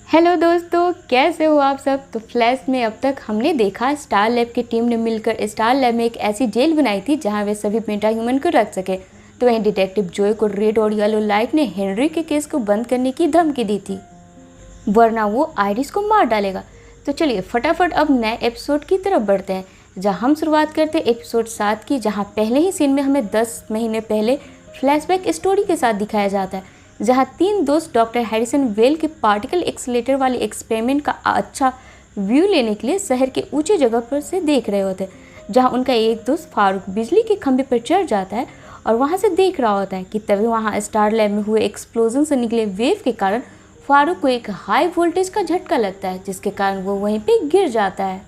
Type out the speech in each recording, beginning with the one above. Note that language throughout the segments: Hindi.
हेलो दोस्तों, कैसे हो आप सब। तो फ्लैश में अब तक हमने देखा स्टार लैब की टीम ने मिलकर स्टार लैब में एक ऐसी जेल बनाई थी जहां वे सभी मेटा ह्यूमन को रख सके। तो वहीं डिटेक्टिव जोय को रेड और येलो लाइट ने हेनरी के केस को बंद करने की धमकी दी थी, वरना वो आयरिस को मार डालेगा। तो चलिए फटाफट अब नए एपिसोड की तरफ बढ़ते हैं, जहाँ हम शुरुआत करते हैं एपिसोड 7 की, जहाँ पहले ही सीन में हमें 10 महीने पहले फ्लैशबैक स्टोरी के साथ दिखाया जाता है, जहाँ 3 दोस्त डॉक्टर हैरिसन वेल के पार्टिकल एक्सीलेटर वाले एक्सपेरिमेंट का अच्छा व्यू लेने के लिए शहर के ऊंचे जगह पर से देख रहे होते हैं। जहाँ उनका एक दोस्त फारूक बिजली के खंभे पर चढ़ जाता है और वहाँ से देख रहा होता है कि तभी वहाँ स्टार लैब में हुए एक्सप्लोजन से निकले वेव के कारण फारूक को एक हाई वोल्टेज का झटका लगता है, जिसके कारण वो वहीं पे गिर जाता है।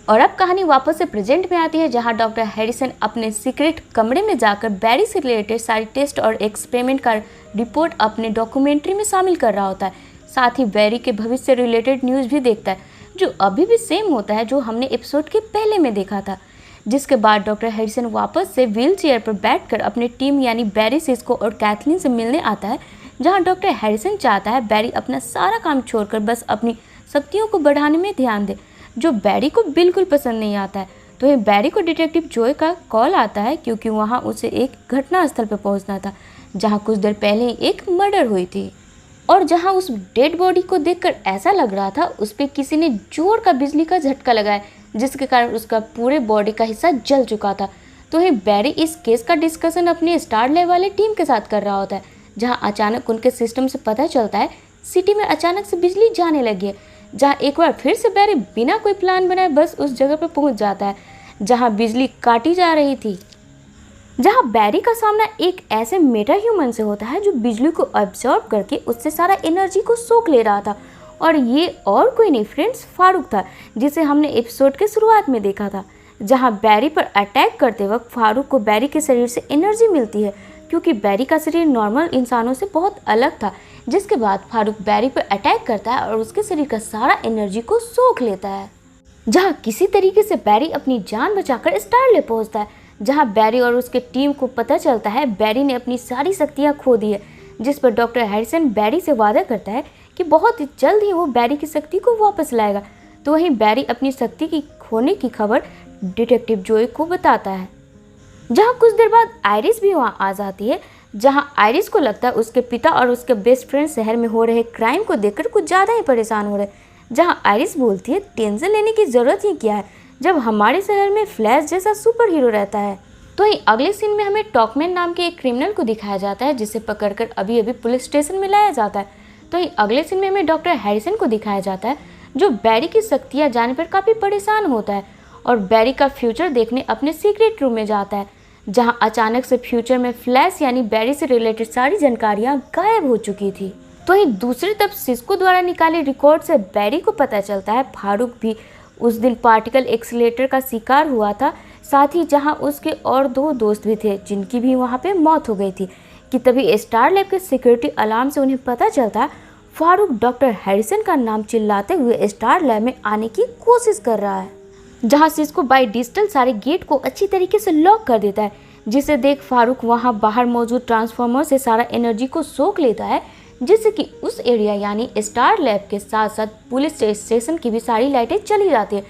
और अब कहानी वापस से प्रेजेंट में आती है, जहां डॉक्टर हैरिसन अपने सीक्रेट कमरे में जाकर बैरी से रिलेटेड सारी टेस्ट और एक्सपेरिमेंट का रिपोर्ट अपने डॉक्यूमेंट्री में शामिल कर रहा होता है। साथ ही बैरी के भविष्य से रिलेटेड न्यूज़ भी देखता है, जो अभी भी सेम होता है जो हमने एपिसोड के पहले में देखा था। जिसके बाद डॉक्टर हैरिसन वापस से व्हील चेयर पर बैठकर अपनी टीम यानी बैरी, सिस्को और कैथलीन से मिलने आता है, जहाँ डॉक्टर हैरिसन चाहता है बैरी अपना सारा काम छोड़कर बस अपनी शक्तियों को बढ़ाने में ध्यान दे, जो बैरी को बिल्कुल पसंद नहीं आता है। तो ये बैरी को डिटेक्टिव जोय का कॉल आता है, क्योंकि वहाँ उसे एक घटना स्थल पर पहुँचना था, जहाँ कुछ देर पहले ही एक मर्डर हुई थी और जहाँ उस डेड बॉडी को देखकर ऐसा लग रहा था उस पर किसी ने जोर का बिजली का झटका लगाया, जिसके कारण उसका पूरे बॉडी का हिस्सा जल चुका था। तो ये बैरी इस केस का डिस्कशन अपने स्टार लैब वाले टीम के साथ कर रहा होता है, जहाँ अचानक उनके सिस्टम से पता चलता है सिटी में अचानक से बिजली जाने लगी है। जहाँ एक बार फिर से बैरी बिना कोई प्लान बनाए बस उस जगह पर पहुंच जाता है जहाँ बिजली काटी जा रही थी, जहाँ बैरी का सामना एक ऐसे मेटा ह्यूमन से होता है जो बिजली को अब्सॉर्ब करके उससे सारा एनर्जी को सोख ले रहा था। और ये और कोई नहीं फ्रेंड्स, फारूक था, जिसे हमने एपिसोड के शुरुआत में देखा था। जहाँ बैरी पर अटैक करते वक्त फारूक को बैरी के शरीर से एनर्जी मिलती है, क्योंकि बैरी का शरीर नॉर्मल इंसानों से बहुत अलग था। जिसके बाद फारूक बैरी पर अटैक करता है और उसके शरीर का सारा एनर्जी को सोख लेता है, जहाँ किसी तरीके से बैरी अपनी जान बचाकर स्टार ले पहुँचता है। जहाँ बैरी और उसके टीम को पता चलता है बैरी ने अपनी सारी शक्तियाँ खो दी है, जिस पर डॉक्टर हैरिसन बैरी से वादा करता है कि बहुत जल्द ही वो बैरी की शक्ति को वापस लाएगा। तो वहीं बैरी अपनी शक्ति की खोने की खबर डिटेक्टिव जोय को बताता है। जहाँ कुछ देर बाद आयरिस भी वहाँ आ जाती है, जहाँ आयरिस को लगता है उसके पिता और उसके बेस्ट फ्रेंड शहर में हो रहे क्राइम को देखकर कुछ ज़्यादा ही परेशान हो रहे। जहाँ आयरिस बोलती है टेंशन लेने की ज़रूरत ही क्या है जब हमारे शहर में फ्लैश जैसा सुपर हीरो रहता है। तो ही अगले सीन में हमें टॉकमैन नाम के एक क्रिमिनल को दिखाया जाता है, जिसे पकड़कर अभी अभी पुलिस स्टेशन में लाया जाता है। तो ही अगले सीन में हमें डॉक्टर हैरिसन को दिखाया जाता है, जो बैरी की शक्तियाँ जाने पर काफ़ी परेशान होता है और बैरी का फ्यूचर देखने अपने सीक्रेट रूम में जाता है, जहाँ अचानक से फ्यूचर में फ्लैश यानी बैरी से रिलेटेड सारी जानकारियाँ गायब हो चुकी थी। तो ही दूसरी तरफ सिस्को द्वारा निकाले रिकॉर्ड से बैरी को पता चलता है फारूक भी उस दिन पार्टिकल एक्सीलेटर का शिकार हुआ था, साथ ही जहां उसके और 2 दोस्त भी थे जिनकी भी वहां पे मौत हो गई थी। कि तभी स्टार लैब के सिक्योरिटी अलार्म से उन्हें पता चलता है फारूक डॉक्टर हैरिसन का नाम चिल्लाते हुए स्टार लैब में आने की कोशिश कर रहा है, जहां सिस्को बाय डिजिटल सारे गेट को अच्छी तरीके से लॉक कर देता है, जिसे देख फारूक वहां बाहर मौजूद ट्रांसफार्मर से सारा एनर्जी को सोख लेता है, जिससे कि उस एरिया यानी स्टार लैब के साथ साथ पुलिस स्टेशन की भी सारी लाइटें चली जाती है।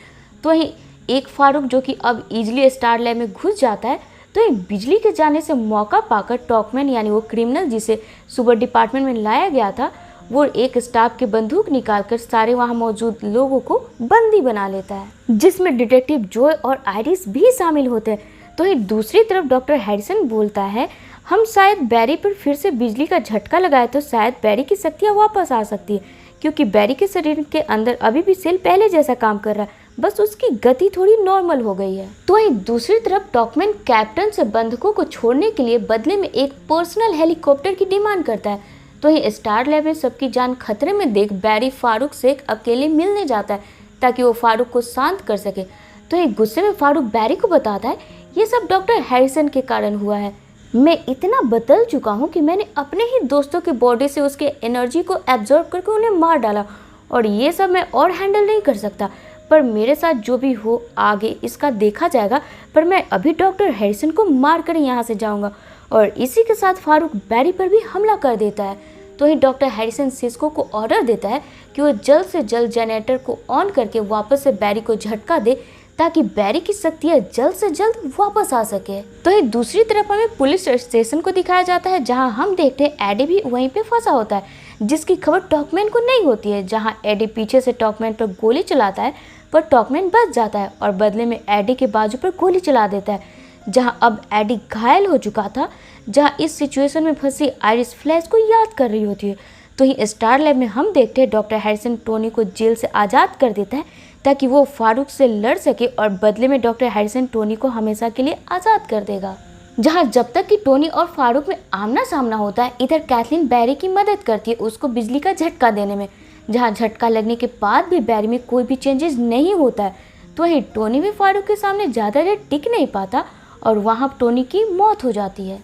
तो वहीं एक फारूक जो कि अब इजीली स्टार लैब में घुस जाता है, तो ये बिजली के जाने से मौका पाकर टॉकमैन यानी वो क्रिमिनल जिसे सुपर डिपार्टमेंट में लाया गया था, वो एक स्टाफ की बंदूक निकालकर सारे वहाँ मौजूद लोगों को बंदी बना लेता है, जिसमें डिटेक्टिव जोय और आयरिस भी शामिल होते हैं। तो ये दूसरी तरफ डॉक्टर हैरिसन बोलता है हम शायद बैरी पर फिर से बिजली का झटका लगाए तो शायद बैरी की शक्तियाँ वापस आ सकती है, क्योंकि बैरी के शरीर के अंदर अभी भी सेल पहले जैसा काम कर रहा है, बस उसकी गति थोड़ी नॉर्मल हो गई है। तो वहीं दूसरी तरफ टॉकमैन कैप्टन से बंधकों को छोड़ने के लिए बदले में एक पर्सनल हेलीकॉप्टर की डिमांड करता है। तो वहीं स्टार लैब में सबकी जान खतरे में देख बैरी फारूक से अकेले मिलने जाता है ताकि वो फारूक को शांत कर सके। तो ये गुस्से में फारूक बैरी को बताता है ये सब डॉक्टर हैरिसन के कारण हुआ है, मैं इतना बदल चुका हूँ कि मैंने अपने ही दोस्तों की बॉडी से उसके एनर्जी को एब्जॉर्ब करके उन्हें मार डाला और ये सब मैं और हैंडल नहीं कर सकता, पर मेरे साथ जो भी हो आगे इसका देखा जाएगा, पर मैं अभी डॉक्टर हैरिसन को मार कर यहाँ से जाऊँगा। और इसी के साथ फारूक बैरी पर भी हमला कर देता है। तो ही डॉक्टर हैरिसन सिस्को को ऑर्डर देता है कि वो जल्द से जल्द जनरेटर को ऑन करके वापस से बैरी को झटका दे ताकि बैरी की शक्तियाँ जल्द से जल्द वापस आ सके। तो ही दूसरी तरफ हमें पुलिस स्टेशन को दिखाया जाता है, जहां हम देखते हैं एडी भी वहीं पे फंसा होता है, जिसकी खबर टॉकमैन को नहीं होती है। जहां एडी पीछे से टॉकमैन पर गोली चलाता है, पर टॉकमैन बच जाता है और बदले में एडी के बाजू पर गोली चला देता है। जहां अब एडी घायल हो चुका था, जहां इस सिचुएशन में फंसी आयरिस फ्लैश को याद कर रही होती है। तो ही स्टार लैब में हम देखते हैं डॉक्टर हैरिसन टोनी को जेल से आज़ाद कर देता है ताकि वो फारूक से लड़ सके, और बदले में डॉक्टर हैरिसन टोनी को हमेशा के लिए आज़ाद कर देगा। जहां जब तक कि टोनी और फारूक में आमना सामना होता है, इधर कैथलीन बैरी की मदद करती है उसको बिजली का झटका देने में। जहां झटका लगने के बाद भी बैरी में कोई भी चेंजेस नहीं होता है, तो वहीं टोनी भी फारूक के सामने ज़्यादा देर टिक नहीं पाता और वहाँ टोनी की मौत हो जाती है।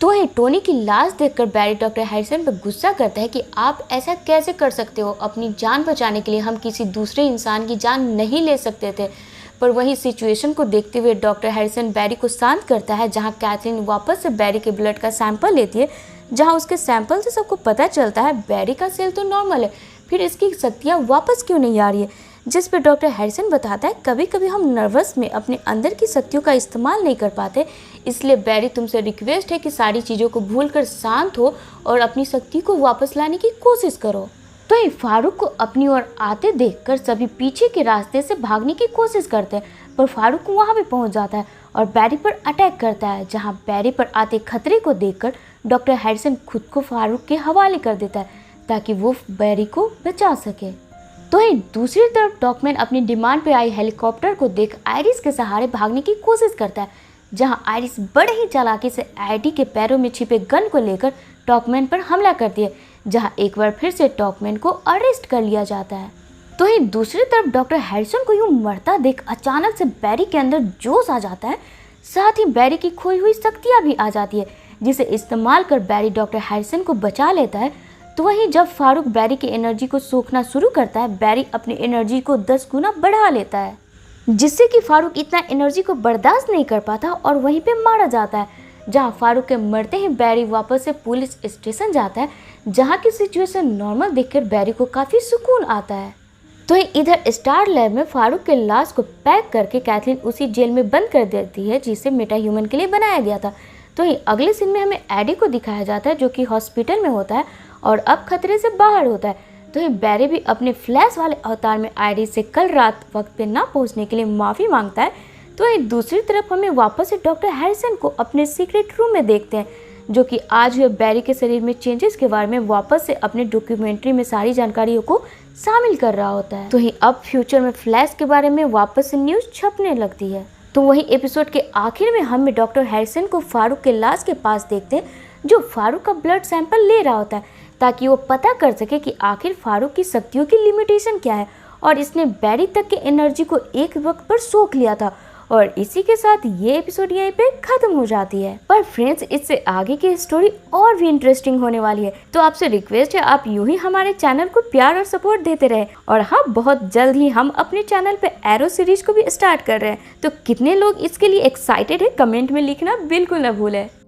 तो वहीं टोनी की लाश देखकर बैरी डॉक्टर हैरिसन पर गुस्सा करता है कि आप ऐसा कैसे कर सकते हो, अपनी जान बचाने के लिए हम किसी दूसरे इंसान की जान नहीं ले सकते थे। पर वही सिचुएशन को देखते हुए डॉक्टर हैरिसन बैरी को शांत करता है, जहां कैथलीन वापस से बैरी के ब्लड का सैंपल लेती है, जहां उसके सैंपल से सबको पता चलता है बैरी का सेल तो नॉर्मल है, फिर इसकी शक्तियाँ वापस क्यों नहीं आ रही है। जिस पर डॉक्टर हैरिसन बताता है कभी कभी हम नर्वस में अपने अंदर की शक्तियों का इस्तेमाल नहीं कर पाते, इसलिए बैरी तुमसे रिक्वेस्ट है कि सारी चीज़ों को भूलकर शांत हो और अपनी शक्ति को वापस लाने की कोशिश करो। तो ये फारूक को अपनी ओर आते देखकर सभी पीछे के रास्ते से भागने की कोशिश करते हैं, पर फारूक वहाँ भी पहुँच जाता है और बैरी पर अटैक करता है। जहाँ बैरी पर आते खतरे को देखकर डॉक्टर हैरिसन खुद को फारूक के हवाले कर देता है ताकि वो बैरी को बचा सके। तो ही दूसरी तरफ टॉकमैन अपनी डिमांड पे आई हेलीकॉप्टर को देख आयरिस के सहारे भागने की कोशिश करता है, जहां आयरिस बड़े ही चालाकी से एडी के पैरों में छिपे गन को लेकर टॉकमैन पर हमला करती है, जहां एक बार फिर से टॉकमैन को अरेस्ट कर लिया जाता है। तो ही दूसरी तरफ डॉक्टर हैरिसन को यूं मरता देख अचानक से बैरी के अंदर जोश आ जाता है, साथ ही बैरी की खोई हुई शक्तियाँ भी आ जाती है, जिसे इस्तेमाल कर बैरी डॉक्टर हैरिसन को बचा लेता है। तो वहीं जब फारूक बैरी की एनर्जी को सोखना शुरू करता है, बैरी अपनी एनर्जी को 10 गुना बढ़ा लेता है, जिससे कि फारूक इतना एनर्जी को बर्दाश्त नहीं कर पाता और वहीं पे मारा जाता है। जहां फारूक के मरते ही बैरी वापस से पुलिस स्टेशन जाता है, जहां की सिचुएशन नॉर्मल देखकर बैरी को काफ़ी सुकून आता है। तो इधर स्टार लैब में फारूक के लाश को पैक करके कैथलीन उसी जेल में बंद कर देती है जिसे मेटा ह्यूमन के लिए बनाया गया था। तो अगले सीन में हमें एडी को दिखाया जाता है, जो कि हॉस्पिटल में होता है और अब खतरे से बाहर होता है। तो बैरी भी अपने फ्लैश वाले अवतार में आयरिस से कल रात वक्त पे ना पहुंचने के लिए माफ़ी मांगता है। तो दूसरी तरफ हमें वापस से डॉक्टर हैरिसन को अपने सीक्रेट रूम में देखते हैं, जो कि आज हुए बैरी के शरीर में चेंजेस के बारे में वापस से अपने डॉक्यूमेंट्री में सारी जानकारियों को शामिल कर रहा होता है। तो अब फ्यूचर में फ्लैश के बारे में वापस से न्यूज़ छपने लगती है। तो वही एपिसोड के आखिर में हमें डॉक्टर हैरिसन को फारूक के लाश के पास देखते हैं, जो फारूक का ब्लड सैंपल ले रहा होता है ताकि वो पता कर सके कि आखिर फारूक की शक्तियों की लिमिटेशन क्या है, और इसने बैरी तक के एनर्जी को एक वक्त पर सोख लिया था। और इसी के साथ ये एपिसोड यहीं पे खत्म हो जाती है। पर फ्रेंड्स, इससे आगे की स्टोरी और भी इंटरेस्टिंग होने वाली है, तो आपसे रिक्वेस्ट है आप यूं ही हमारे चैनल को प्यार और सपोर्ट देते रहे। और हाँ, बहुत जल्द ही हम अपने चैनल पे एरो सीरीज को भी स्टार्ट कर रहे हैं, तो कितने लोग इसके लिए एक्साइटेड है कमेंट में लिखना बिल्कुल न भूलें।